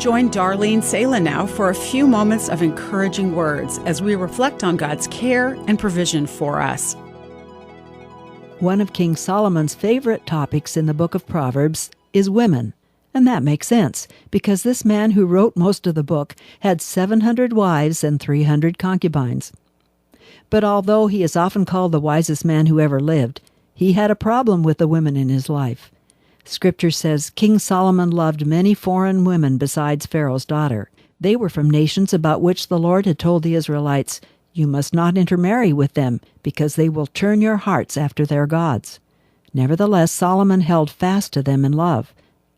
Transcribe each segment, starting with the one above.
Join Darlene Sala now for a few moments of encouraging words as we reflect on God's care and provision for us. One of King Solomon's favorite topics in the book of Proverbs is women. And that makes sense, because this man who wrote most of the book had 700 wives and 300 concubines. But although he is often called the wisest man who ever lived, he had a problem with the women in his life. Scripture says King Solomon loved many foreign women besides Pharaoh's daughter. They were from nations about which the Lord had told the Israelites, "You must not intermarry with them, because they will turn your hearts after their gods." Nevertheless, Solomon held fast to them in love.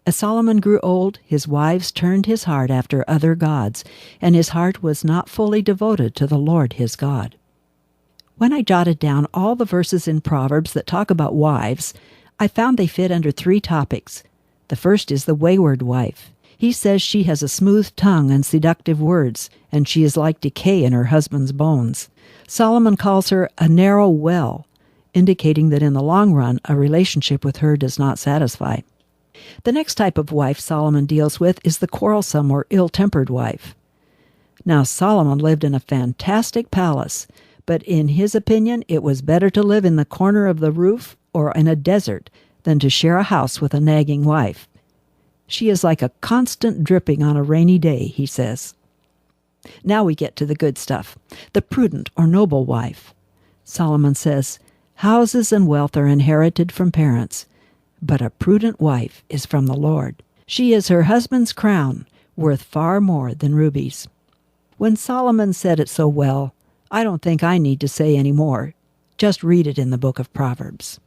As Solomon grew old, his wives turned his heart after other gods, and his heart was not fully devoted to the Lord his God. When I jotted down all the verses in Proverbs that talk about wives, I found they fit under 3 topics. The first is the wayward wife. He says she has a smooth tongue and seductive words, and she is like decay in her husband's bones. Solomon calls her a narrow well, indicating that in the long run, a relationship with her does not satisfy. The next type of wife Solomon deals with is the quarrelsome or ill-tempered wife. Now, Solomon lived in a fantastic palace, but in his opinion, it was better to live in the corner of the roof or in a desert than to share a house with a nagging wife. She is like a constant dripping on a rainy day, he says. Now we get to the good stuff, the prudent or noble wife. Solomon says, "Houses and wealth are inherited from parents, but a prudent wife is from the Lord. She is her husband's crown, worth far more than rubies." When Solomon said it so well, I don't think I need to say any more. Just read it in the book of Proverbs.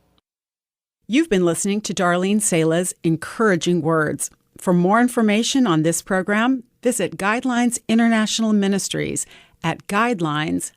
You've been listening to Darlene Sala's Encouraging Words. For more information on this program, visit Guidelines International Ministries at guidelines.org.